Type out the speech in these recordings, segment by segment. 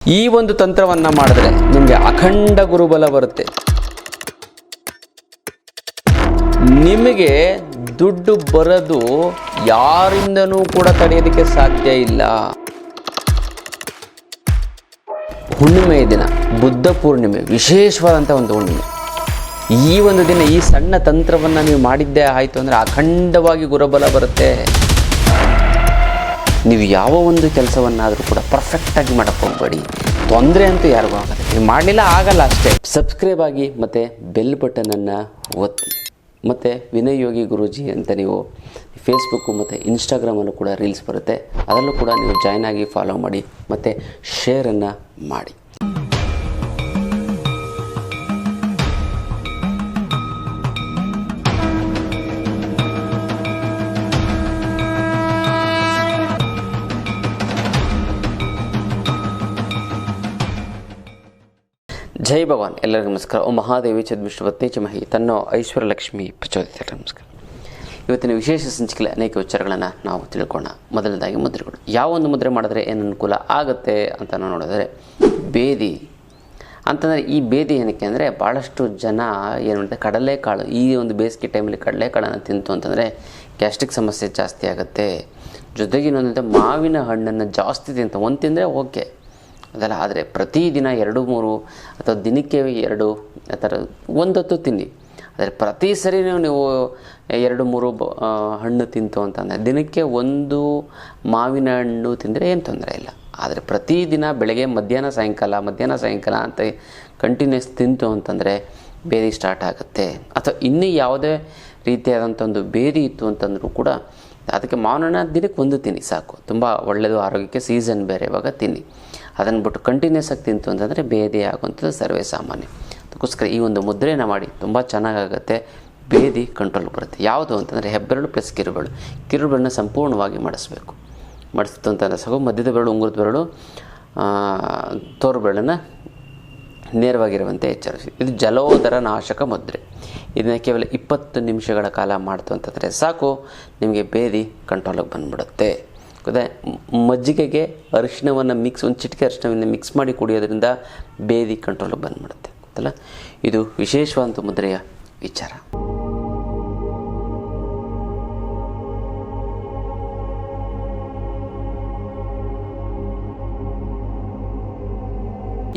ಈ ಒಂದು ತಂತ್ರವನ್ನ ಮಾಡಿದ್ರೆ ನಿಮಗೆ ಅಖಂಡ ಗುರುಬಲ ಬರುತ್ತೆ. ನಿಮಗೆ ದುಡ್ಡು ಬರೋದು ಯಾರಿಂದನೂ ಕೂಡ ತಡೆಯೋದಕ್ಕೆ ಸಾಧ್ಯ ಇಲ್ಲ. ಹುಣ್ಣಿಮೆ ದಿನ, ಬುದ್ಧ ಪೂರ್ಣಿಮೆ, ವಿಶೇಷವಾದಂಥ ಒಂದು ಹುಣ್ಣಿಮೆ. ಈ ಒಂದು ದಿನ ಈ ಸಣ್ಣ ತಂತ್ರವನ್ನು ನೀವು ಮಾಡಿದ್ದೇ ಆಯಿತು ಅಂದರೆ ಅಖಂಡವಾಗಿ ಗುರುಬಲ ಬರುತ್ತೆ. ನೀವು ಯಾವ ಒಂದು ಕೆಲಸವನ್ನಾದರೂ ಕೂಡ ಪರ್ಫೆಕ್ಟಾಗಿ ಮಾಡೋಕ್ಕೆ ಹೋಗಬೇಡಿ. ತೊಂದರೆ ಅಂತೂ ಯಾರಿಗೂ ಆಗಲ್ಲ. ನೀವು ಮಾಡಲಿಲ್ಲ ಆಗಲ್ಲ ಅಷ್ಟೇ. ಸಬ್ಸ್ಕ್ರೈಬ್ ಆಗಿ ಮತ್ತು ಬೆಲ್ ಬಟನನ್ನು ಒತ್ತಿ. ಮತ್ತು ವಿನಯ್ ಯೋಗಿ ಗುರೂಜಿ ಅಂತ ನೀವು ಫೇಸ್ಬುಕ್ಕು ಮತ್ತು ಇನ್ಸ್ಟಾಗ್ರಾಮಲ್ಲೂ ಕೂಡ ರೀಲ್ಸ್ ಬರುತ್ತೆ, ಅದರಲ್ಲೂ ಕೂಡ ನೀವು ಜಾಯ್ನ್ ಆಗಿ ಫಾಲೋ ಮಾಡಿ ಮತ್ತು ಶೇರನ್ನು ಮಾಡಿ. ಜೈ ಭಗವಾನ್. ಎಲ್ಲರಿಗೂ ನಮಸ್ಕಾರ. ಓಂ ಮಹಾದೇವಿ ಚದ್ವಿಷ್ಣುವತ್ನೇ ಚ ಮಹಿ ತನ್ನೋ ಐಶ್ವರ್ಯ ಲಕ್ಷ್ಮಿ ಪ್ರಚೋದಿತ. ನಮಸ್ಕಾರ. ಇವತ್ತಿನ ವಿಶೇಷ ಸಂಚಿಕೆಯಲ್ಲಿ ಅನೇಕ ವಿಚಾರಗಳನ್ನು ನಾವು ತಿಳ್ಕೊಳ್ಳೋಣ. ಮೊದಲನೇದಾಗಿ ಮುದ್ರೆಗಳು. ಯಾವ ಒಂದು ಮುದ್ರೆ ಮಾಡಿದ್ರೆ ಏನು ಅನುಕೂಲ ಆಗುತ್ತೆ ಅಂತ ನಾವು ನೋಡಿದರೆ, ಬೇದಿ ಅಂತಂದರೆ ಈ ಬೇದಿ ಏನಕ್ಕೆ ಅಂದರೆ ಭಾಳಷ್ಟು ಜನ ಏನು ಮಾಡ್ತಾರೆ, ಕಡಲೆಕಾಳು ಈ ಒಂದು ಬೇಸಿಗೆ ಟೈಮಲ್ಲಿ ಕಡಲೆಕಾಳನ್ನು ತಿಂತು ಅಂತಂದರೆ ಗ್ಯಾಸ್ಟ್ರಿಕ್ ಸಮಸ್ಯೆ ಜಾಸ್ತಿ ಆಗುತ್ತೆ. ಜೊತೆಗೆ ಇನ್ನೊಂದಂತೆ ಮಾವಿನ ಹಣ್ಣನ್ನು ಜಾಸ್ತಿ ಒಂದು ತಿಂದರೆ ಓಕೆ ಅದಲ್ಲ, ಆದರೆ ಪ್ರತಿದಿನ 2-3 ಅಥವಾ ದಿನಕ್ಕೆ 2 ಆ ಥರ ಒಂದೊತ್ತು ತಿನ್ನಿ. ಆದರೆ ಪ್ರತಿ ಸರಿ ನೀವು 2-3 ಹಣ್ಣು ತಿಂತು ಅಂತಂದರೆ ದಿನಕ್ಕೆ 1 ಮಾವಿನ ಹಣ್ಣು ತಿಂದರೆ ಏನು ತೊಂದರೆ ಇಲ್ಲ. ಆದರೆ ಪ್ರತಿದಿನ ಬೆಳಗ್ಗೆ ಮಧ್ಯಾಹ್ನ ಸಾಯಂಕಾಲ ಅಂತ ಕಂಟಿನ್ಯೂಸ್ ತಿಂತು ಅಂತಂದರೆ ಬೇದಿ ಸ್ಟಾರ್ಟ್ ಆಗುತ್ತೆ. ಅಥವಾ ಇನ್ನೂ ಯಾವುದೇ ರೀತಿಯಾದಂಥ ಒಂದು ಬೇದಿ ಇತ್ತು ಅಂತಂದರೂ ಕೂಡ ಅದಕ್ಕೆ ಮಾವಿನ ಹಣ್ಣು ದಿನಕ್ಕೆ 1 ತಿನ್ನಿ ಸಾಕು. ತುಂಬ ಒಳ್ಳೆಯದು, ಆರೋಗ್ಯಕ್ಕೆ. ಸೀಸನ್ ಬೇರೆ ಇವಾಗ ತಿನ್ನಿ. ಅದನ್ನು ಬಿಟ್ಟು ಕಂಟಿನ್ಯೂಸ್ ಆಗಿ ತಿಂತು ಅಂತಂದರೆ ಬೇದಿ ಆಗುವಂಥದ್ದು ಸರ್ವೇ ಸಾಮಾನ್ಯ. ಅದಕ್ಕೋಸ್ಕರ ಈ ಒಂದು ಮುದ್ರೆನ ಮಾಡಿ, ತುಂಬ ಚೆನ್ನಾಗಾಗುತ್ತೆ. ಬೇದಿ ಕಂಟ್ರೋಲ್ ಬರುತ್ತೆ. ಯಾವುದು ಅಂತಂದರೆ ಹೆಬ್ಬೆರಳು ಪ್ಲಸ್ ಕಿರುಬೆರಳನ್ನ ಸಂಪೂರ್ಣವಾಗಿ ಮಾಡಿಸ್ತು ಅಂತಂದರೆ ಸಾಕು. ಮಧ್ಯದ ಬೆರಳು, ಉಂಗುರದ ಬೆರಳು, ತೋರು ಬೆರಳನ್ನು ನೇರವಾಗಿರುವಂತೆ ಎಚ್ಚರಿಸಿ. ಇದು ಜಲೋದರ ನಾಶಕ ಮುದ್ರೆ. ಇದನ್ನು ಕೇವಲ 20 ನಿಮಿಷಗಳ ಕಾಲ ಮಾಡ್ತು ಅಂತಂದರೆ ಸಾಕು, ನಿಮಗೆ ಬೇದಿ ಕಂಟ್ರೋಲಿಗೆ ಬಂದುಬಿಡುತ್ತೆ. ಅದೇ ಮಜ್ಜಿಗೆಗೆ ಅರಿಶಿಣವನ್ನು ಒಂದು ಚಿಟಿಕೆ ಅರಿಶಿಣವನ್ನು ಮಿಕ್ಸ್ ಮಾಡಿ ಕುಡಿಯೋದ್ರಿಂದ ಬೇದಿ ಕಂಟ್ರೋಲಿಗೆ ಬಂದುಬಿಡುತ್ತೆ. ಗೊತ್ತಲ್ಲ, ಇದು ವಿಶೇಷವಾದಂಥ ಮುದ್ರೆಯ ವಿಚಾರ.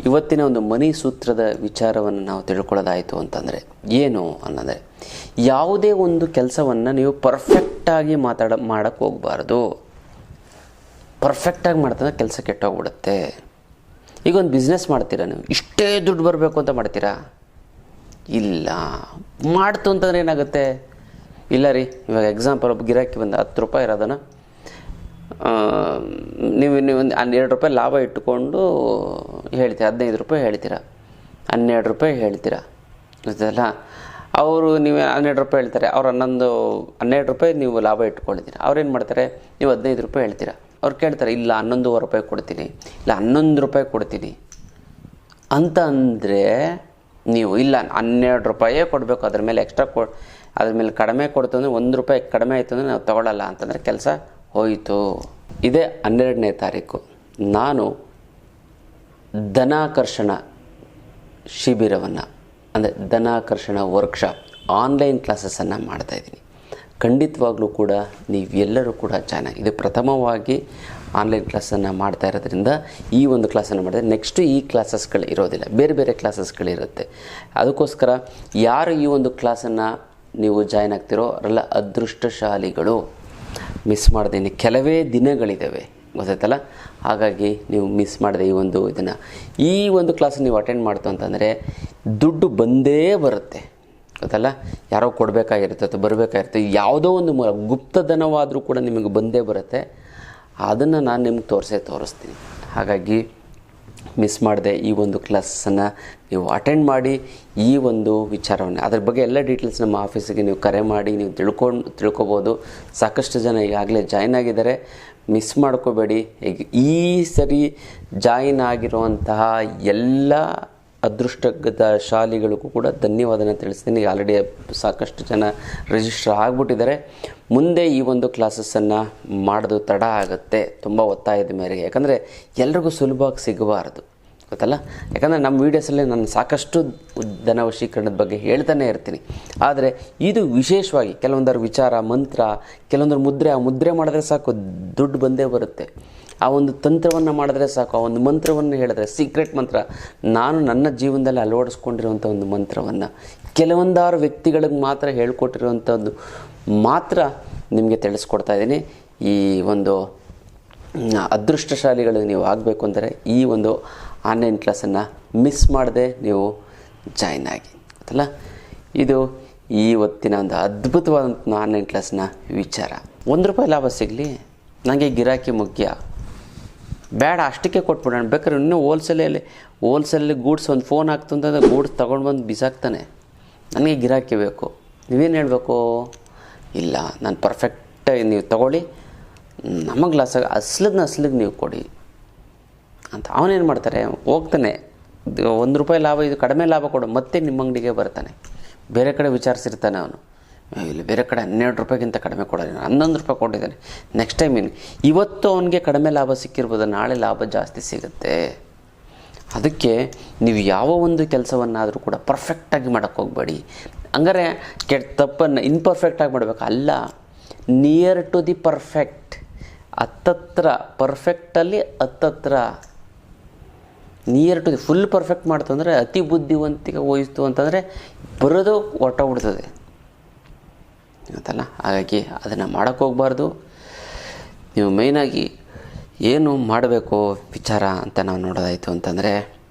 ಇವತ್ತಿನ ಒಂದು ಮನಿ ಸೂತ್ರದ ವಿಚಾರವನ್ನು ನಾವು ತಿಳ್ಕೊಳ್ಳೋದಾಯಿತು ಅಂತಂದರೆ ಏನು ಅನ್ನೋದರೆ, ಯಾವುದೇ ಒಂದು ಕೆಲಸವನ್ನು ನೀವು ಪರ್ಫೆಕ್ಟಾಗಿ ಮಾಡೋಕ್ಕೆ ಹೋಗಬಾರ್ದು. ಪರ್ಫೆಕ್ಟಾಗಿ ಮಾಡ್ತಂದ್ರೆ ಕೆಲಸ ಕೆಟ್ಟೋಗ್ಬಿಡುತ್ತೆ. ಈಗ ಒಂದು ಬಿಸ್ನೆಸ್ ಮಾಡ್ತೀರಾ, ನೀವು ಇಷ್ಟೇ ದುಡ್ಡು ಬರಬೇಕು ಅಂತ ಮಾಡ್ತೀರಾ? ಇಲ್ಲ. ಮಾಡ್ತು ಅಂತಂದ್ರೆ ಏನಾಗುತ್ತೆ? ಇಲ್ಲ ರೀ, ಇವಾಗ ಎಕ್ಸಾಂಪಲ್ ಒಬ್ಬ ಗಿರಾಕಿ ಬಂದ 10 ರೂಪಾಯಿ ಇರೋದನ್ನು ನೀವು ಒಂದು 12 ರೂಪಾಯಿ ಲಾಭ ಇಟ್ಟುಕೊಂಡು ಹೇಳ್ತೀರ, 15 ರೂಪಾಯಿ ಹೇಳ್ತೀರ, 12 ರೂಪಾಯಿ ಹೇಳ್ತೀರ. ಗೊತ್ತಲ್ಲ, ಅವರು ನೀವು 12 ರೂಪಾಯಿ ಹೇಳ್ತಾರೆ, ಅವ್ರು 12 ರೂಪಾಯಿ ನೀವು ಲಾಭ ಇಟ್ಕೊಳ್ತೀರ. ಅವ್ರೇನು ಮಾಡ್ತಾರೆ, ನೀವು 15 ರೂಪಾಯಿ ಹೇಳ್ತೀರ. ಅವ್ರು ಕೇಳ್ತಾರೆ, ಇಲ್ಲ 11.5 ರೂಪಾಯಿ ಕೊಡ್ತೀನಿ, ಇಲ್ಲ 11 ರೂಪಾಯಿ ಕೊಡ್ತೀನಿ ಅಂತ ಅಂದರೆ ನೀವು ಇಲ್ಲ 12 ರೂಪಾಯೇ ಕೊಡಬೇಕು, ಅದ್ರ ಮೇಲೆ ಎಕ್ಸ್ಟ್ರಾ ಅದ್ರ ಮೇಲೆ ಕಡಿಮೆ ಕೊಡ್ತು ಅಂದರೆ 1 ರೂಪಾಯಿ ಕಡಿಮೆ ಆಯಿತು ಅಂದರೆ ನಾವು ತೊಗೊಳ್ಳಲ್ಲ ಅಂತಂದರೆ ಕೆಲಸ ಹೋಯಿತು. ಇದೇ 12ನೇ ತಾರೀಕು ನಾನು ಧನಾಕರ್ಷಣ ಶಿಬಿರವನ್ನು, ಅಂದರೆ ಧನಾಕರ್ಷಣ ವರ್ಕ್ಶಾಪ್ ಆನ್ಲೈನ್ ಕ್ಲಾಸಸನ್ನು ಮಾಡ್ತಾಯಿದ್ದೀನಿ. ಖಂಡಿತವಾಗ್ಲೂ ಕೂಡ ನೀವೆಲ್ಲರೂ ಕೂಡ ಚೆನ್ನಾಗಿ, ಇದು ಪ್ರಥಮವಾಗಿ ಆನ್ಲೈನ್ ಕ್ಲಾಸನ್ನು ಮಾಡ್ತಾ ಇರೋದ್ರಿಂದ ಈ ಒಂದು ಕ್ಲಾಸನ್ನು ಮಾಡಿದ್ರೆ ನೆಕ್ಸ್ಟು ಈ ಕ್ಲಾಸಸ್ಗಳು ಇರೋದಿಲ್ಲ, ಬೇರೆ ಬೇರೆ ಕ್ಲಾಸಸ್ಗಳಿರುತ್ತೆ. ಅದಕ್ಕೋಸ್ಕರ ಯಾರು ಈ ಒಂದು ಕ್ಲಾಸನ್ನು ನೀವು ಜಾಯ್ನ್ ಆಗ್ತಿರೋ ಅವರೆಲ್ಲ ಅದೃಷ್ಟಶಾಲಿಗಳು. ಮಿಸ್ ಮಾಡ್ದೇನೆ, ಕೆಲವೇ ದಿನಗಳಿದ್ದಾವೆ, ಗೊತ್ತಾಯ್ತಲ್ಲ. ಹಾಗಾಗಿ ನೀವು ಮಿಸ್ ಮಾಡಿದೆ ಈ ಒಂದು ಕ್ಲಾಸನ್ನು ನೀವು ಅಟೆಂಡ್ ಮಾಡ್ತು ಅಂತಂದರೆ ದುಡ್ಡು ಬಂದೇ ಬರುತ್ತೆ. ಗೊತ್ತಲ್ಲ, ಯಾರೋ ಕೊಡಬೇಕಾಗಿರುತ್ತೆ ಅಥವಾ ಬರಬೇಕಾಗಿರುತ್ತೆ, ಯಾವುದೋ ಒಂದು ಗುಪ್ತಧನವಾದರೂ ಕೂಡ ನಿಮಗೆ ಬಂದೇ ಬರುತ್ತೆ. ಅದನ್ನು ನಾನು ನಿಮ್ಗೆ ತೋರಿಸ್ತೀನಿ. ಹಾಗಾಗಿ ಮಿಸ್ ಮಾಡದೆ ಈ ಒಂದು ಕ್ಲಾಸನ್ನು ನೀವು ಅಟೆಂಡ್ ಮಾಡಿ. ಈ ಒಂದು ವಿಚಾರವನ್ನು, ಅದ್ರ ಬಗ್ಗೆ ಎಲ್ಲ ಡೀಟೇಲ್ಸ್ ನಮ್ಮ ಆಫೀಸಿಗೆ ನೀವು ಕರೆ ಮಾಡಿ ನೀವು ತಿಳ್ಕೊಬೋದು. ಸಾಕಷ್ಟು ಜನ ಈಗಾಗಲೇ ಜಾಯ್ನ್ ಆಗಿದ್ದಾರೆ, ಮಿಸ್ ಮಾಡ್ಕೋಬೇಡಿ. ಈ ಸರಿ ಜಾಯಿನ್ ಆಗಿರುವಂತಹ ಎಲ್ಲ ಅದೃಷ್ಟದ ಶಾಲಿಗಳಿಗೂ ಕೂಡ ಧನ್ಯವಾದನ ತಿಳಿಸ್ತೀನಿ. ಆಲ್ರೆಡಿ ಸಾಕಷ್ಟು ಜನ ರಿಜಿಸ್ಟರ್ ಆಗಿಬಿಟ್ಟಿದ್ದಾರೆ. ಮುಂದೆ ಈ ಒಂದು ಕ್ಲಾಸಸ್ಸನ್ನು ಮಾಡೋದು ತಡ ಆಗುತ್ತೆ ತುಂಬ ಒತ್ತಾಯದ ಮೇರೆಗೆ. ಯಾಕಂದರೆ ಎಲ್ರಿಗೂ ಸುಲಭವಾಗಿ ಸಿಗಬಾರ್ದು. ಗೊತ್ತಲ್ಲ. ಯಾಕಂದರೆ ನಮ್ಮ ವೀಡಿಯೋಸಲ್ಲಿ ನಾನು ಸಾಕಷ್ಟು ಧನ ವಶೀಕರಣದ ಬಗ್ಗೆ ಹೇಳ್ತಾನೆ ಇರ್ತೀನಿ. ಆದರೆ ಇದು ವಿಶೇಷವಾಗಿ ಕೆಲವೊಂದರ ವಿಚಾರ, ಮಂತ್ರ, ಕೆಲವೊಂದರ ಮುದ್ರೆ, ಆ ಮುದ್ರೆ ಮಾಡಿದ್ರೆ ಸಾಕು ದುಡ್ಡು ಬಂದೇ ಬರುತ್ತೆ. ಆ ಒಂದು ತಂತ್ರವನ್ನು ಮಾಡಿದ್ರೆ ಸಾಕು, ಆ ಒಂದು ಮಂತ್ರವನ್ನು ಹೇಳಿದ್ರೆ, ಸೀಕ್ರೆಟ್ ಮಂತ್ರ, ನಾನು ನನ್ನ ಜೀವನದಲ್ಲಿ ಅಳವಡಿಸ್ಕೊಂಡಿರುವಂಥ ಒಂದು ಮಂತ್ರವನ್ನು ಕೆಲವೊಂದಾರು ವ್ಯಕ್ತಿಗಳಿಗೆ ಮಾತ್ರ ಹೇಳ್ಕೊಟ್ಟಿರುವಂಥದ್ದು ಮಾತ್ರ ನಿಮಗೆ ತಿಳಿಸ್ಕೊಡ್ತಾ ಇದ್ದೀನಿ. ಈ ಒಂದು ಅದೃಷ್ಟಶಾಲಿಗಳಿಗೆ ನೀವು ಆಗಬೇಕು ಅಂದರೆ ಈ ಒಂದು ಆನ್ಲೈನ್ ಕ್ಲಾಸನ್ನು ಮಿಸ್ ಮಾಡದೆ ನೀವು ಜಾಯ್ನ್ ಆಗಿ, ಗೊತ್ತಲ್ಲ. ಇದು ಇವತ್ತಿನ ಒಂದು ಅದ್ಭುತವಾದಂಥ ಆನ್ಲೈನ್ ಕ್ಲಾಸ್ನ ವಿಚಾರ. ₹1 ಲಾಭ ಸಿಗಲಿ, ನನಗೆ ಗಿರಾಕಿ ಮುಖ್ಯ ಬೇಡ, ಅಷ್ಟಕ್ಕೆ ಕೊಟ್ಬಿಡೋಣ. ಬೇಕಾದ್ರೆ ಇನ್ನೂ ಹೋಲ್ಸೇಲಲ್ಲಿ ಗೂಡ್ಸ್ ಒಂದು ಫೋನ್ ಆಗ್ತು ಅಂತಂದರೆ ಗೂಡ್ಸ್ ತೊಗೊಂಡು ಬಂದು ಬಿಸಾಕ್ತಾನೆ. ನನಗೆ ಗಿರಾಕಿ ಬೇಕು. ನೀವೇನು ಹೇಳಬೇಕು? ಇಲ್ಲ, ನಾನು ಪರ್ಫೆಕ್ಟಾಗಿ ನೀವು ತೊಗೊಳ್ಳಿ, ನಮಗೆ ಲಾಸಾಗ ಅಸ್ಲಿಗೆ ನೀವು ಕೊಡಿ ಅಂತ. ಅವನೇನು ಮಾಡ್ತಾರೆ, ಹೋಗ್ತಾನೆ, ₹1 ಲಾಭ, ಇದು ಕಡಿಮೆ ಲಾಭ ಕೊಡು, ಮತ್ತೆ ನಿಮ್ಮ ಅಂಗಡಿಗೆ ಬರ್ತಾನೆ. ಬೇರೆ ಕಡೆ ವಿಚಾರಿಸಿರ್ತಾನೆ ಅವನು, ಇಲ್ಲಿ ಬೇರೆ ಕಡೆ ₹12 ಕಡಿಮೆ ಕೊಡೋದು, ₹11 ಕೊಟ್ಟಿದ್ದಾನೆ. ನೆಕ್ಸ್ಟ್ ಟೈಮ್ ಇವತ್ತು ಅವನಿಗೆ ಕಡಿಮೆ ಲಾಭ ಸಿಕ್ಕಿರ್ಬೋದು, ನಾಳೆ ಲಾಭ ಜಾಸ್ತಿ ಸಿಗುತ್ತೆ. ಅದಕ್ಕೆ ನೀವು ಯಾವ ಒಂದು ಕೆಲಸವನ್ನಾದರೂ ಕೂಡ ಪರ್ಫೆಕ್ಟಾಗಿ ಮಾಡೋಕ್ಕೆ ಹೋಗಬೇಡಿ. ಹಂಗಾರೆ ತಪ್ಪನ್ನು ಇನ್ಪರ್ಫೆಕ್ಟಾಗಿ ಮಾಡಬೇಕು ಅಲ್ಲ, ನಿಯರ್ ಟು ದಿ ಪರ್ಫೆಕ್ಟ್, ಹತ್ತತ್ರ, ಪರ್ಫೆಕ್ಟಲ್ಲಿ ಹತ್ತತ್ರ, near to the. Full perfect ಮಾಡ್ತು ಅಂದರೆ ಅತಿ ಬುದ್ಧಿವಂತಿಕೆ ವಹಿಸ್ತು ಅಂತಂದರೆ ಬರೋದು ಹೊರಟೋಗ್ಬಿಡ್ತದೆ, ಗೊತ್ತಲ್ಲ. ಹಾಗಾಗಿ ಅದನ್ನು ಮಾಡೋಕ್ಕೆ ಹೋಗಬಾರ್ದು. ನೀವು ಮೇಯ್ನಾಗಿ ಏನು ಮಾಡಬೇಕು ವಿಚಾರ ಅಂತ ನಾವು ನೋಡೋದಾಯಿತು ಅಂತಂದರೆ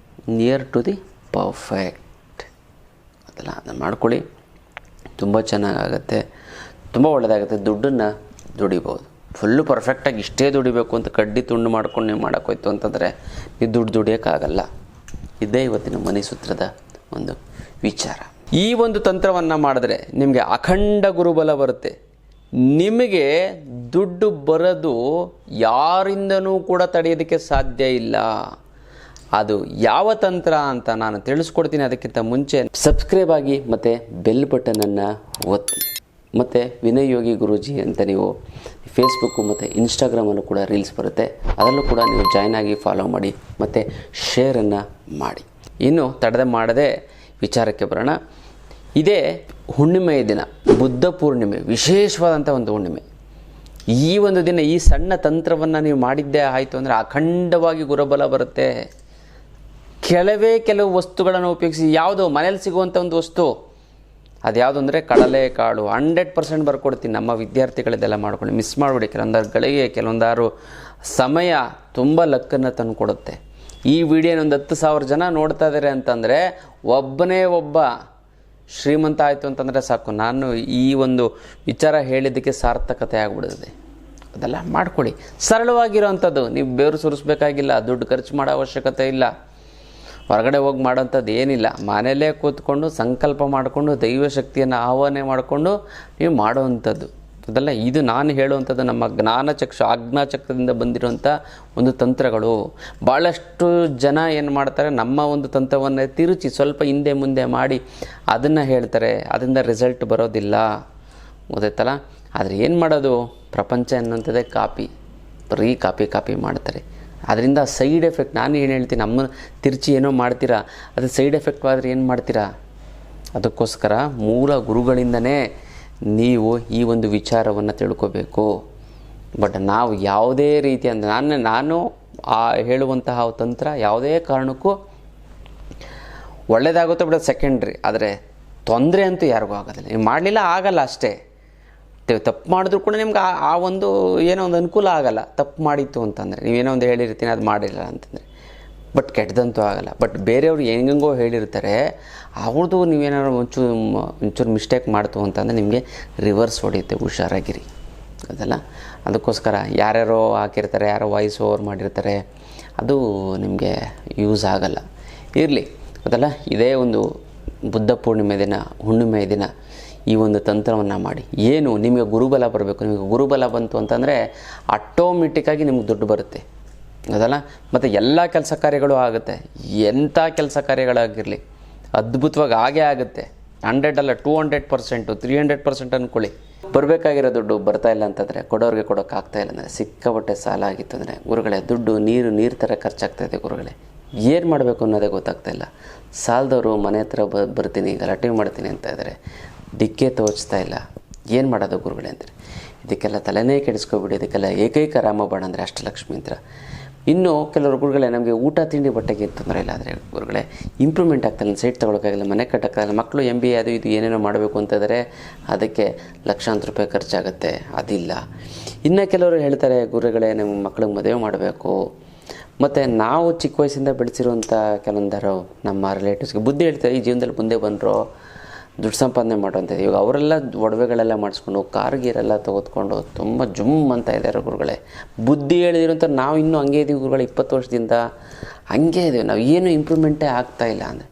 ನಿಯರ್ ಟು ದಿ ಪರ್ಫೆಕ್ಟ್, ಗೊತ್ತಲ್ಲ. ಅದನ್ನು ಮಾಡ್ಕೊಳ್ಳಿ, ತುಂಬ ಚೆನ್ನಾಗಾಗತ್ತೆ, ತುಂಬ ಒಳ್ಳೆಯದಾಗುತ್ತೆ. ದುಡ್ಡನ್ನು ದುಡಿಬೋದು. ಫುಲ್ಲು ಪರ್ಫೆಕ್ಟಾಗಿ ಇಷ್ಟೇ ದುಡಿಬೇಕು ಅಂತ ಕಡ್ಡಿ ತುಂಡು ಮಾಡ್ಕೊಂಡು ನೀವು ಮಾಡೋಕ್ಕೋಯ್ತು ಅಂತಂದರೆ ನೀವು ದುಡ್ಡು ದುಡಿಯೋಕ್ಕಾಗಲ್ಲ. ಇದೇ ಇವತ್ತಿನ ಮನಿ ಸೂತ್ರದ ಒಂದು ವಿಚಾರ. ಈ ಒಂದು ತಂತ್ರವನ್ನು ಮಾಡಿದ್ರೆ ನಿಮಗೆ ಅಖಂಡ ಗುರುಬಲ ಬರುತ್ತೆ. ನಿಮಗೆ ದುಡ್ಡು ಬರೋದು ಯಾರಿಂದನೂ ಕೂಡ ತಡೆಯೋದಕ್ಕೆ ಸಾಧ್ಯ ಇಲ್ಲ. ಅದು ಯಾವ ತಂತ್ರ ಅಂತ ನಾನು ತಿಳಿಸ್ಕೊಡ್ತೀನಿ. ಅದಕ್ಕಿಂತ ಮುಂಚೆ ಸಬ್ಸ್ಕ್ರೈಬ್ ಆಗಿ ಮತ್ತು ಬೆಲ್ ಬಟನನ್ನು ಒತ್ತಿ. ಮತ್ತು ವಿನಯ್ ಯೋಗಿ ಗುರೂಜಿ ಅಂತ ನೀವು ಫೇಸ್ಬುಕ್ಕು ಮತ್ತು ಇನ್ಸ್ಟಾಗ್ರಾಮಲ್ಲೂ ಕೂಡ ರೀಲ್ಸ್ ಬರುತ್ತೆ, ಅದರಲ್ಲೂ ಕೂಡ ನೀವು ಜಾಯ್ನ್ ಆಗಿ ಫಾಲೋ ಮಾಡಿ ಮತ್ತು ಶೇರನ್ನು ಮಾಡಿ. ಇನ್ನು ತಡದೆ ಮಾಡದೆ ವಿಚಾರಕ್ಕೆ ಬರೋಣ. ಇದೇ ಹುಣ್ಣಿಮೆಯ ದಿನ, ಬುದ್ಧ ಪೂರ್ಣಿಮೆ, ವಿಶೇಷವಾದಂಥ ಒಂದು ಹುಣ್ಣಿಮೆ. ಈ ಒಂದು ದಿನ ಈ ಸಣ್ಣ ತಂತ್ರವನ್ನು ನೀವು ಮಾಡಿದ್ದೇ ಆಯಿತು ಅಂದರೆ ಅಖಂಡವಾಗಿ ಗುರುಬಲ ಬರುತ್ತೆ. ಕೆಲವು ವಸ್ತುಗಳನ್ನು ಉಪಯೋಗಿಸಿ, ಯಾವುದೋ ಮನೇಲಿ ಸಿಗುವಂಥ ಒಂದು ವಸ್ತು, ಅದು ಯಾವುದು ಅಂದರೆ ಕಡಲೆಕಾಳು. 100% ಬರ್ಕೊಡ್ತೀನಿ. ನಮ್ಮ ವಿದ್ಯಾರ್ಥಿಗಳಿದೆಲ್ಲ ಮಾಡ್ಕೊಂಡು ಮಿಸ್ ಮಾಡಿಬಿಡಿ. ಕೆಲವೊಂದಾರು ಸಮಯ ತುಂಬ ಲಕ್ಕನ್ನು ತಂದು ಕೊಡುತ್ತೆ. ಈ ವಿಡಿಯೋನ ಒಂದು 10,000 ಜನ ನೋಡ್ತಾ ಇದ್ದಾರೆ ಅಂತಂದರೆ ಒಬ್ಬನೇ ಒಬ್ಬ ಶ್ರೀಮಂತ ಆಯಿತು ಅಂತಂದರೆ ಸಾಕು. ನಾನು ಈ ಒಂದು ವಿಚಾರ ಹೇಳಿದ್ದಕ್ಕೆ ಸಾರ್ಥಕತೆ ಆಗಿಬಿಡುತ್ತದೆ. ಅದೆಲ್ಲ ಮಾಡ್ಕೊಳ್ಳಿ. ಸರಳವಾಗಿರೋವಂಥದ್ದು, ನೀವು ಬೇರು ಸುರಿಸ್ಬೇಕಾಗಿಲ್ಲ, ದುಡ್ಡು ಖರ್ಚು ಮಾಡೋ ಅವಶ್ಯಕತೆ ಇಲ್ಲ, ಹೊರಗಡೆ ಹೋಗಿ ಮಾಡೋಂಥದ್ದು ಏನಿಲ್ಲ. ಮನೆಯಲ್ಲೇ ಕೂತ್ಕೊಂಡು ಸಂಕಲ್ಪ ಮಾಡಿಕೊಂಡು ದೈವಶಕ್ತಿಯನ್ನು ಆಹ್ವಾನ ಮಾಡಿಕೊಂಡು ನೀವು ಮಾಡೋವಂಥದ್ದು. ಅದೆಲ್ಲ ಇದು ನಾನು ಹೇಳುವಂಥದ್ದು ನಮ್ಮ ಆಜ್ಞಾಚಕ್ರದಿಂದ ಬಂದಿರುವಂಥ ಒಂದು ತಂತ್ರಗಳು. ಭಾಳಷ್ಟು ಜನ ಏನು ಮಾಡ್ತಾರೆ, ನಮ್ಮ ಒಂದು ತಂತ್ರವನ್ನು ತಿರುಚಿ ಸ್ವಲ್ಪ ಹಿಂದೆ ಮುಂದೆ ಮಾಡಿ ಅದನ್ನು ಹೇಳ್ತಾರೆ, ಅದರಿಂದ ರಿಸಲ್ಟ್ ಬರೋದಿಲ್ಲ, ಗೊತ್ತಾಯ್ತಲ್ಲ. ಆದರೆ ಏನು ಮಾಡೋದು, ಪ್ರಪಂಚ ಅನ್ನೋಂಥದ್ದೇ ಬರೀ ಕಾಪಿ ಮಾಡ್ತಾರೆ. ಅದರಿಂದ ಸೈಡ್ ಎಫೆಕ್ಟ್, ನಾನು ಏನು ಹೇಳ್ತೀನಿ, ನಮ್ಮ ತಿರುಚಿ ಏನೋ ಮಾಡ್ತೀರಾ, ಅದು ಸೈಡ್ ಎಫೆಕ್ಟ್ ಆದರೆ ಏನು ಮಾಡ್ತೀರಾ. ಅದಕ್ಕೋಸ್ಕರ ಮೂಲ ಗುರುಗಳಿಂದನೇ ನೀವು ಈ ಒಂದು ವಿಚಾರವನ್ನು ತಿಳ್ಕೋಬೇಕು. ಬಟ್ ನಾವು ಯಾವುದೇ ರೀತಿ ಅಂದರೆ ನಾನು ಹೇಳುವಂತಹ ತಂತ್ರ ಯಾವುದೇ ಕಾರಣಕ್ಕೂ ಒಳ್ಳೆಯದಾಗುತ್ತೆ ಬಿಡೋದು ಸೆಕೆಂಡ್ರಿ. ಆದರೆ ತೊಂದರೆ ಅಂತೂ ಯಾರಿಗೂ ಆಗೋದಿಲ್ಲ. ನೀವು ಮಾಡಲಿಲ್ಲ ಆಗಲ್ಲ ಅಷ್ಟೇ. ತಪ್ಪು ಮಾಡಿದ್ರು ಕೂಡ ನಿಮ್ಗೆ ಆ ಒಂದು ಏನೋ ಒಂದು ಅನುಕೂಲ ಆಗಲ್ಲ. ತಪ್ಪು ಮಾಡಿತ್ತು ಅಂತಂದರೆ ನೀವೇನೋ ಒಂದು ಹೇಳಿರ್ತೀನಿ ಅದು ಮಾಡಿಲ್ಲ ಅಂತಂದರೆ, ಬಟ್ ಕೆಟ್ಟದಂತೂ ಆಗಲ್ಲ. ಬಟ್ ಬೇರೆಯವ್ರು ಹೆಂಗೋ ಹೇಳಿರ್ತಾರೆ, ಅವ್ರದ್ದು ನೀವೇನಾದ್ರು ಒಂಚೂರು ಮಿಸ್ಟೇಕ್ ಮಾಡ್ತು ಅಂತಂದರೆ ನಿಮಗೆ ರಿವರ್ಸ್ ಹೊಡೆಯುತ್ತೆ. ಹುಷಾರಾಗಿರಿ, ಅದಲ್ಲ. ಅದಕ್ಕೋಸ್ಕರ ಯಾರ್ಯಾರೋ ಹಾಕಿರ್ತಾರೆ, ಯಾರೋ ವಾಯ್ಸ್ ಓವರ್ ಮಾಡಿರ್ತಾರೆ, ಅದು ನಿಮಗೆ ಯೂಸ್ ಆಗಲ್ಲ. ಇರಲಿ, ಅದಲ್ಲ. ಇದೇ ಒಂದು ಬುದ್ಧ ಪೂರ್ಣಿಮೆ ದಿನ, ಹುಣ್ಣಿಮೆಯ ದಿನ ಈ ಒಂದು ತಂತ್ರವನ್ನು ಮಾಡಿ. ಏನು ನಿಮಗೆ ಗುರುಬಲ ಬರಬೇಕು. ನಿಮಗೆ ಗುರುಬಲ ಬಂತು ಅಂತಂದರೆ ಆಟೋಮೆಟಿಕ್ಕಾಗಿ ನಿಮ್ಗೆ ದುಡ್ಡು ಬರುತ್ತೆ, ಅದಲ್ಲ. ಮತ್ತು ಎಲ್ಲ ಕೆಲಸ ಕಾರ್ಯಗಳು ಆಗುತ್ತೆ. ಎಂಥ ಕೆಲಸ ಕಾರ್ಯಗಳಾಗಿರಲಿ ಅದ್ಭುತವಾಗಿ ಆಗೇ ಆಗುತ್ತೆ. 100 ಅಲ್ಲ, 200%, 300% ಅಂದ್ಕೊಳ್ಳಿ. ಬರಬೇಕಾಗಿರೋ ದುಡ್ಡು ಬರ್ತಾ ಇಲ್ಲ ಅಂತಂದರೆ, ಕೊಡೋರಿಗೆ ಕೊಡೋಕ್ಕಾಗ್ತಾ ಇಲ್ಲ ಅಂದರೆ, ಸಿಕ್ಕಾಪಟ್ಟೆ ಸಾಲ ಆಗಿತ್ತು ಅಂದರೆ, ಗುರುಗಳೇ ದುಡ್ಡು ನೀರು ಥರ ಖರ್ಚಾಗ್ತಾಯಿದೆ ಗುರುಗಳೇ, ಏನು ಮಾಡಬೇಕು ಅನ್ನೋದೇ ಗೊತ್ತಾಗ್ತಾಯಿಲ್ಲ. ಸಾಲದವರು ಮನೆ ಹತ್ರ ಬರ್ತೀನಿ ಗಲಾಟೆ ಮಾಡ್ತೀನಿ ಅಂತ ಇದ್ದಾರೆ, ದಿಕ್ಕೇ ತೋಚ್ತಾ ಇಲ್ಲ. ಏನು ಮಾಡೋದು ಗುರುಗಳೇ ಅಂತಾರೆ. ಇದಕ್ಕೆಲ್ಲ ತಲೆನೇ ಕೆಡಿಸ್ಕೊಬಿಡಿ. ಇದಕ್ಕೆಲ್ಲ ಏಕೈಕ ರಾಮಬಾಣ ಅಂದರೆ ಅಷ್ಟಲಕ್ಷ್ಮಿ ಯಂತ್ರ. ಇನ್ನು ಕೆಲವರು ಗುರುಗಳೇ ನಮಗೆ ಊಟ ತಿಂಡಿ ಬಟ್ಟೆಗೆ ತೊಂದರೆ ಇಲ್ಲ, ಆದರೆ ಗುರುಗಳೇ ಇಂಪ್ರೂವ್ಮೆಂಟ್ ಆಗ್ತಾಯಿಲ್ಲ, ಸೈಟ್ ತೊಗೊಳಕ್ಕಾಗಿಲ್ಲ, ಮನೆ ಕಟ್ಟೋಕ್ಕಾಗಲ್ಲ, ಮಕ್ಕಳು MBA ಅದು ಇದು ಏನೇನೋ ಮಾಡಬೇಕು ಅಂತಂದರೆ ಅದಕ್ಕೆ ಲಕ್ಷಾಂತರ ರೂಪಾಯಿ ಖರ್ಚಾಗುತ್ತೆ, ಅದಿಲ್ಲ. ಇನ್ನು ಕೆಲವರು ಹೇಳ್ತಾರೆ ಗುರುಗಳೇ ನಮ್ಮ ಮಕ್ಳಿಗೆ ಮದುವೆ ಮಾಡಬೇಕು. ಮತ್ತು ನಾವು ಚಿಕ್ಕ ವಯಸ್ಸಿಂದ ಬೆಳೆಸಿರುವಂಥ ಕೆಲವೊಂದರ ನಮ್ಮ ರಿಲೇಟಿವ್ಸ್ಗೆ ಬುದ್ಧಿ ಹೇಳ್ತಾರೆ, ಈ ಜೀವನದಲ್ಲಿ ಮುಂದೆ ಬಂದರು ದುಡ್ಡು ಸಂಪಾದನೆ ಮಾಡೋಂಥದ್ದು. ಇವಾಗ ಅವರೆಲ್ಲ ಒಡವೆಗಳೆಲ್ಲ ಮಾಡಿಸ್ಕೊಂಡು ಕಾರ್ ಗೀರೆಲ್ಲ ತೆಗೆದುಕೊಂಡು ತುಂಬ ಜುಮ್ ಅಂತ ಇದ್ದಾರೆ ಗುರುಗಳೇ. ಬುದ್ಧಿ ಹೇಳಿದಿರೋಂಥ ನಾವು ಇನ್ನೂ ಹಂಗೆ ಇದ್ದೀವಿ ಗುರುಗಳೇ, 20 ವರ್ಷದಿಂದ ಹಂಗೆ ಇದ್ದೀವಿ ನಾವು, ಏನು ಇಂಪ್ರೂವ್ಮೆಂಟೇ ಆಗ್ತಾಯಿಲ್ಲ ಅಂದರೆ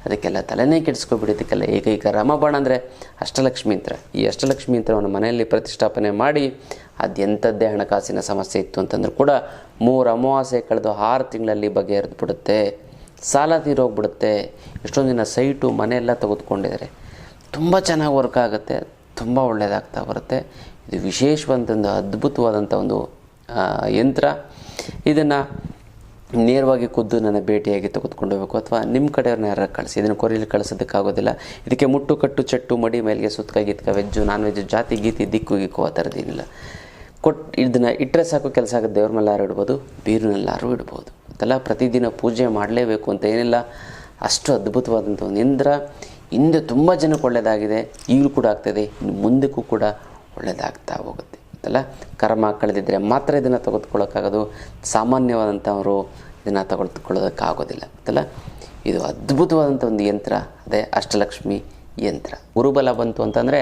ಅದಕ್ಕೆಲ್ಲ ತಲೆನೇ ಕೆಡಿಸ್ಕೊಬಿಡಿ. ಇದಕ್ಕೆಲ್ಲ ಏಕೈಕ ರಾಮಬಾಣ ಅಂದರೆ ಅಷ್ಟಲಕ್ಷ್ಮಿ ಯಂತ್ರ. ಈ ಅಷ್ಟಲಕ್ಷ್ಮಿ ಯಂತ್ರವನ್ನು ಮನೆಯಲ್ಲಿ ಪ್ರತಿಷ್ಠಾಪನೆ ಮಾಡಿ ಅದೆಂಥದ್ದೇ ಹಣಕಾಸಿನ ಸಮಸ್ಯೆ ಇತ್ತು ಅಂತಂದ್ರೂ ಕೂಡ 3 ಅಮಾವಾಸ್ಯೆ ಕಳೆದು 6 ತಿಂಗಳಲ್ಲಿ ಬಗೆಹರಿದು ಬಿಡುತ್ತೆ, ಸಾಲ ತೀರೋಗ್ಬಿಡುತ್ತೆ. ಎಷ್ಟೊಂದು ದಿನ ಸೈಟು ಮನೆಯೆಲ್ಲ ತೆಗೆದುಕೊಂಡಿದ್ದಾರೆ, ತುಂಬ ಚೆನ್ನಾಗಿ ವರ್ಕ್ ಆಗುತ್ತೆ, ತುಂಬ ಒಳ್ಳೆಯದಾಗ್ತಾ ಬರುತ್ತೆ. ಇದು ವಿಶೇಷವಾದಂಥ ಅದ್ಭುತವಾದಂಥ ಒಂದು ಯಂತ್ರ. ಇದನ್ನು ನೇರವಾಗಿ ಖುದ್ದು ನನ್ನ ಭೇಟಿಯಾಗಿ ತೆಗೆದುಕೊಂಡು ಹೋಗಬೇಕು, ಅಥವಾ ನಿಮ್ಮ ಕಡೆಯವ್ರನ್ನ ಯಾರು ಕಳಿಸಿ. ಇದನ್ನು ಕೊರಿಯಲ್ಲಿ ಕಳಿಸೋದಕ್ಕಾಗೋದಿಲ್ಲ. ಇದಕ್ಕೆ ಮುಟ್ಟು ಕಟ್ಟು ಚಟ್ಟು ಮಡಿ ಮೇಲಿಗೆ ಸುತ್ತಕ ಗಿತ್ಕ ವೆಜ್ಜು ನಾನ್ ವೆಜ್ಜು ಜಾತಿ ಗೀತಿ ದಿಕ್ಕು ಗಿಕ್ಕು ಆ ಥರದ್ದೇನಿಲ್ಲ. ಇದನ್ನು ಇಟ್ಟರೆ ಸಾಕು, ಕೆಲಸ ಆಗುತ್ತೆ. ದೇವ್ರ ಮೇಲಾರು ಇಡ್ಬೋದು, ಬೀರಿನಲ್ಲಾರು ಇಡ್ಬೋದು ಅದೆಲ್ಲ. ಪ್ರತಿದಿನ ಪೂಜೆ ಮಾಡಲೇಬೇಕು ಅಂತ ಏನಿಲ್ಲ, ಅಷ್ಟು ಅದ್ಭುತವಾದಂಥ ಒಂದು ಯಂತ್ರ. ಹಿಂದೆ ತುಂಬ ಜನಕ್ಕೆ ಒಳ್ಳೆಯದಾಗಿದೆ, ಈಗಲೂ ಕೂಡ ಆಗ್ತಾಯಿದೆ, ಇನ್ನು ಮುಂದಕ್ಕೂ ಕೂಡ ಒಳ್ಳೆಯದಾಗ್ತಾ ಹೋಗುತ್ತೆ ಅದೆಲ್ಲ. ಕರ್ಮ ಕಳೆದಿದ್ದರೆ ಮಾತ್ರ ಇದನ್ನು ತೆಗೆದುಕೊಳ್ಳೋಕ್ಕಾಗೋದು, ಸಾಮಾನ್ಯವಾದಂಥವರು ಇದನ್ನು ತೆಗೆದುಕೊಳ್ಳೋದಕ್ಕಾಗೋದಿಲ್ಲ ಅದೆಲ್ಲ. ಇದು ಅದ್ಭುತವಾದಂಥ ಒಂದು ಯಂತ್ರ, ಅದೇ ಅಷ್ಟಲಕ್ಷ್ಮಿ ಯಂತ್ರ. ಗುರುಬಲ ಬಂತು ಅಂತಂದರೆ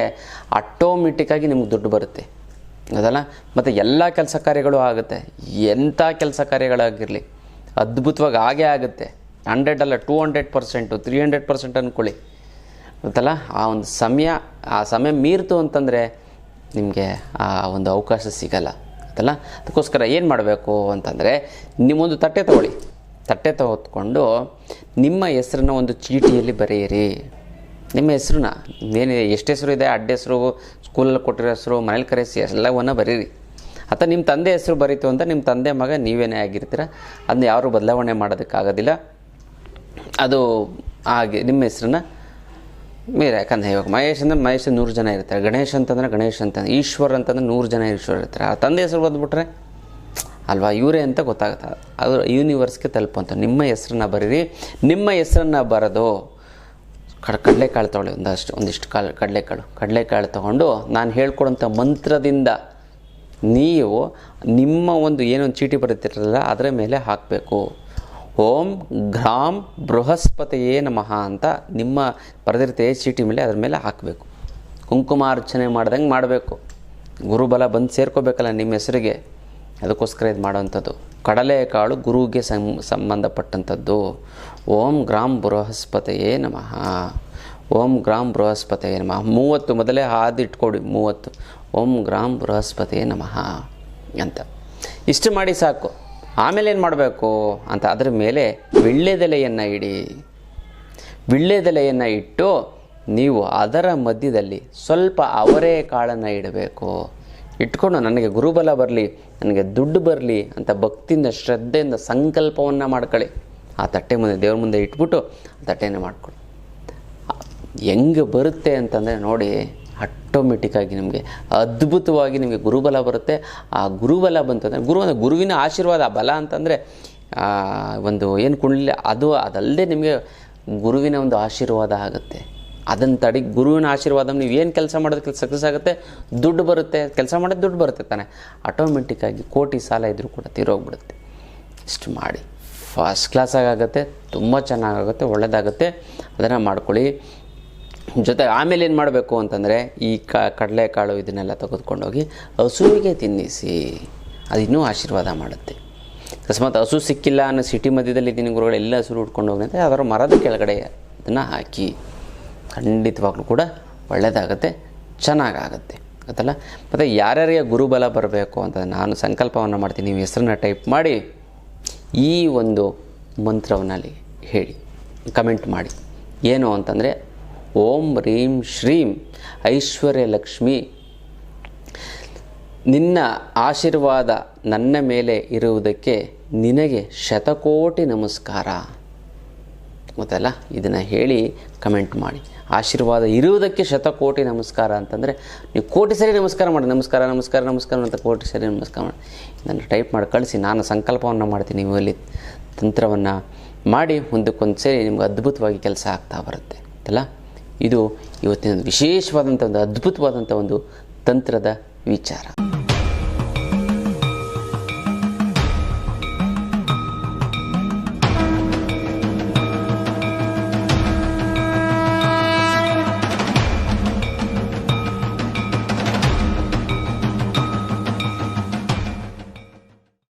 ಆಟೋಮೆಟಿಕ್ಕಾಗಿ ನಿಮ್ಗೆ ದುಡ್ಡು ಬರುತ್ತೆ ಅದಲ್ಲ. ಮತ್ತು ಎಲ್ಲ ಕೆಲಸ ಕಾರ್ಯಗಳು ಆಗುತ್ತೆ, ಎಂಥ ಕೆಲಸ ಕಾರ್ಯಗಳಾಗಿರಲಿ ಅದ್ಭುತವಾಗಿ ಆಗೇ ಆಗುತ್ತೆ. 100 ಅಲ್ಲ 200%, 300% ಅಂದ್ಕೊಳ್ಳಿ ಗೊತ್ತಲ್ಲ. ಆ ಒಂದು ಸಮಯ ಮೀರ್ತು ಅಂತಂದರೆ ನಿಮಗೆ ಆ ಒಂದು ಅವಕಾಶ ಸಿಗಲ್ಲ ಗೊತ್ತಲ್ಲ. ಅದಕ್ಕೋಸ್ಕರ ಏನು ಮಾಡಬೇಕು ಅಂತಂದರೆ, ನಿಮ್ಮೊಂದು ತಟ್ಟೆ ತೊಗೊಳ್ಳಿ, ತಟ್ಟೆ ತೆಗೆದುಕೊಂಡು ನಿಮ್ಮ ಹೆಸರನ್ನ ಒಂದು ಚೀಟಿಯಲ್ಲಿ ಬರೆಯಿರಿ. ನಿಮ್ಮ ಹೆಸರನ್ನ ಏನಿದೆ, ಎಷ್ಟು ಹೆಸರು ಇದೆ, ಅಡ್ಡ ಹೆಸರು, ಸ್ಕೂಲಲ್ಲಿ ಕೊಟ್ಟಿರೋ ಹೆಸರು, ಮನೇಲಿ ಕರೆಸಿ ಎಲ್ಲವನ್ನ ಬರೀರಿ. ಅಥವಾ ನಿಮ್ಮ ತಂದೆ ಹೆಸರು ಬರೀತು ಅಂತ ನಿಮ್ಮ ತಂದೆ ಮಗ ನೀವೇನೇ ಆಗಿರ್ತೀರ, ಅದನ್ನ ಯಾರೂ ಬದಲಾವಣೆ ಮಾಡೋದಕ್ಕಾಗೋದಿಲ್ಲ. ಅದು ಹಾಗೆ ನಿಮ್ಮ ಹೆಸರನ್ನ ಬೇರೆ. ಯಾಕಂದರೆ ಇವಾಗ ಮಹೇಶ್ ಅಂದರೆ ಮಹೇಶ್ 100 ಜನ ಇರ್ತಾರೆ, ಗಣೇಶ್ ಅಂತಂದರೆ ಗಣೇಶ್ ಅಂತಂದ್ರೆ, ಈಶ್ವರ್ ಅಂತಂದ್ರೆ 100 ಜನ ಈಶ್ವರ್ ಇರ್ತಾರೆ. ಆ ತಂದೆ ಹೆಸರು ಬಂದುಬಿಟ್ರೆ ಅಲ್ವಾ ಇವರೇ ಅಂತ ಗೊತ್ತಾಗುತ್ತೆ, ಅದು ಯೂನಿವರ್ಸ್ಗೆ ತಲುಪುವಂಥ. ನಿಮ್ಮ ಹೆಸರನ್ನ ಬರೀರಿ. ನಿಮ್ಮ ಹೆಸರನ್ನ ಬರೆದು ಕಡಲೆಕಾಳು ತೊಗೊಳ್ಳಿ, ಒಂದಿಷ್ಟು ಕಡಲೆಕಾಳು ತೊಗೊಂಡು ನಾನು ಹೇಳ್ಕೊಡೋಂಥ ಮಂತ್ರದಿಂದ ನೀವು ನಿಮ್ಮ ಒಂದು ಏನೊಂದು ಚೀಟಿ ಬರುತ್ತಿರಲ್ಲ ಅದರ ಮೇಲೆ ಹಾಕಬೇಕು. ಓಂ ಘ್ರಾಂ ಬೃಹಸ್ಪತಿಯೇ ನಮಃ ಅಂತ ನಿಮ್ಮ ಬರೆದಿರ್ತೇವೆ ಚೀಟಿ ಮೇಲೆ, ಅದ್ರ ಮೇಲೆ ಹಾಕಬೇಕು. ಕುಂಕುಮಾರ್ಚನೆ ಮಾಡ್ದಂಗೆ ಮಾಡಬೇಕು. ಗುರುಬಲ ಬಂದು ಸೇರ್ಕೋಬೇಕಲ್ಲ ನಿಮ್ಮ ಹೆಸರಿಗೆ, ಅದಕ್ಕೋಸ್ಕರ ಇದು ಮಾಡೋವಂಥದ್ದು. ಕಡಲೆಕಾಳು ಗುರುವಿಗೆ ಸಂಬಂಧಪಟ್ಟಂಥದ್ದು. ಓಂ ಗ್ರಾಂ ಬೃಹಸ್ಪತಿಯೇ ನಮಃ, ಓಂ ಗ್ರಾಂ ಬೃಹಸ್ಪತಿಯೇ ನಮಃ. 30 ಮೊದಲೇ ಹಾದು ಇಟ್ಕೊಡಿ, 30 ಓಂ ಗ್ರಾಂ ಬೃಹಸ್ಪತಿಯೇ ನಮಃ ಅಂತ ಇಷ್ಟು ಮಾಡಿ ಸಾಕು. ಆಮೇಲೆ ಏನು ಮಾಡಬೇಕು ಅಂತ, ಅದರ ಮೇಲೆ ವೀಳ್ಯದೆಲೆಯನ್ನು ಇಡಿ. ವೀಳ್ಯದೆಲೆಯನ್ನು ಇಟ್ಟು ನೀವು ಅದರ ಮಧ್ಯದಲ್ಲಿ ಸ್ವಲ್ಪ ಅವರೇ ಕಾಳನ್ನು ಇಡಬೇಕು. ಇಟ್ಕೊಂಡು ನನಗೆ ಗುರುಬಲ ಬರಲಿ, ನನಗೆ ದುಡ್ಡು ಬರಲಿ ಅಂತ ಭಕ್ತಿಯಿಂದ ಶ್ರದ್ಧೆಯಿಂದ ಸಂಕಲ್ಪವನ್ನು ಮಾಡ್ಕೊಳ್ಳಿ. ಆ ತಟ್ಟೆ ಮುಂದೆ ದೇವ್ರ ಮುಂದೆ ಇಟ್ಬಿಟ್ಟು ಆ ತಟ್ಟೆಯನ್ನು ಮಾಡ್ಕೊಳ್ಳಿ. ಹೆಂಗೆ ಬರುತ್ತೆ ಅಂತಂದರೆ ನೋಡಿ, ಆಟೋಮೆಟಿಕ್ಕಾಗಿ ನಿಮಗೆ ಅದ್ಭುತವಾಗಿ ನಿಮಗೆ ಗುರುಬಲ ಬರುತ್ತೆ. ಆ ಗುರುಬಲ ಬಂತಂದರೆ ಗುರುವಿನ ಆಶೀರ್ವಾದ. ಬಲ ಅಂತಂದರೆ ಒಂದು ಏನು ಕುಂಡಲಿ ಅದಲ್ಲದೆ ನಿಮಗೆ ಗುರುವಿನ ಒಂದು ಆಶೀರ್ವಾದ ಆಗುತ್ತೆ. ಅದನ್ನು ತಡಿ ಗುರುವಿನ ಆಶೀರ್ವಾದ ನೀವು ಏನು ಕೆಲಸ ಮಾಡೋದಕ್ಕೆ ಸಕ್ಸಸ್ ಆಗುತ್ತೆ, ದುಡ್ಡು ಬರುತ್ತೆ. ಕೆಲಸ ಮಾಡೋದು ದುಡ್ಡು ಬರುತ್ತೆ ತಾನೆ, ಆಟೋಮೆಟಿಕ್ಕಾಗಿ ಕೋಟಿ ಸಾಲ ಇದ್ದರೂ ಕೂಡ ತೀರೋಗ್ಬಿಡುತ್ತೆ. ಇಷ್ಟು ಮಾಡಿ ಫಸ್ಟ್ ಕ್ಲಾಸಾಗುತ್ತೆ, ತುಂಬ ಚೆನ್ನಾಗಾಗುತ್ತೆ, ಒಳ್ಳೆಯದಾಗುತ್ತೆ. ಅದನ್ನು ಮಾಡ್ಕೊಳ್ಳಿ. ಜೊತೆಗೆ ಆಮೇಲೆ ಏನು ಮಾಡಬೇಕು ಅಂತಂದರೆ, ಈ ಕಡಲೆಕಾಳು ಇದನ್ನೆಲ್ಲ ತೆಗೆದುಕೊಂಡೋಗಿ ಹಸುವಿಗೆ ತಿನ್ನಿಸಿ, ಅದು ಇನ್ನೂ ಆಶೀರ್ವಾದ ಮಾಡುತ್ತೆ. ಅಕಸ್ಮಾತ್ ಹಸು ಸಿಕ್ಕಿಲ್ಲ ಅನ್ನೋ ಸಿಟಿ ಮಧ್ಯದಲ್ಲಿ ಇದ್ದೀನಿ ಗುರುಗಳು, ಎಲ್ಲ ಹಸುರು ಉಟ್ಕೊಂಡು ಹೋಗಿ ಅಂತ ಅದರ ಮರದ ಕೆಳಗಡೆ ಅದನ್ನು ಹಾಕಿ, ಖಂಡಿತವಾಗ್ಲೂ ಕೂಡ ಒಳ್ಳೆಯದಾಗುತ್ತೆ, ಚೆನ್ನಾಗಾಗುತ್ತೆ ಗೊತ್ತಲ್ಲ. ಮತ್ತು ಯಾರ್ಯಾರಿಗೆ ಗುರುಬಲ ಬರಬೇಕು ಅಂತ ನಾನು ಸಂಕಲ್ಪವನ್ನು ಮಾಡ್ತೀನಿ. ನೀವು ಹೆಸರನ್ನ ಟೈಪ್ ಮಾಡಿ ಈ ಒಂದು ಮಂತ್ರವನ್ನು ಅಲ್ಲಿ ಹೇಳಿ, ಕಮೆಂಟ್ ಮಾಡಿ. ಏನು ಅಂತಂದರೆ, ಓಂ ರೀಂ ಶ್ರೀಂ ಐಶ್ವರ್ಯ ಲಕ್ಷ್ಮಿ ನಿನ್ನ ಆಶೀರ್ವಾದ ನನ್ನ ಮೇಲೆ ಇರುವುದಕ್ಕೆ ನಿನಗೆ ಶತಕೋಟಿ ನಮಸ್ಕಾರ. ಗೊತ್ತಲ್ಲ, ಇದನ್ನು ಹೇಳಿ ಕಮೆಂಟ್ ಮಾಡಿ. ಆಶೀರ್ವಾದ ಇರುವುದಕ್ಕೆ ಶತಕೋಟಿ ನಮಸ್ಕಾರ ಅಂತಂದರೆ ನೀವು ಕೋಟಿ ಸರಿ ನಮಸ್ಕಾರ ಮಾಡಿ. ನಮಸ್ಕಾರ ನಮಸ್ಕಾರ ನಮಸ್ಕಾರ ಅಂತ ಕೋಟಿ ಸರಿ ನಮಸ್ಕಾರ ಮಾಡಿ ಇದನ್ನು ಟೈಪ್ ಮಾಡಿ ಕಳಿಸಿ. ನಾನು ಸಂಕಲ್ಪವನ್ನು ಮಾಡ್ತೀನಿ, ನೀವು ಅಲ್ಲಿ ತಂತ್ರವನ್ನು ಮಾಡಿ ಮುಂದಕ್ಕೊಂದು ಸೇರಿ ನಿಮ್ಗೆ ಅದ್ಭುತವಾಗಿ ಕೆಲಸ ಆಗ್ತಾ ಬರುತ್ತೆ ಅಲ್ಲ. ಇದು ಇವತ್ತಿನ ವಿಶೇಷವಾದಂಥ ಒಂದು ಅದ್ಭುತವಾದಂಥ ಒಂದು ತಂತ್ರದ ವಿಚಾರ.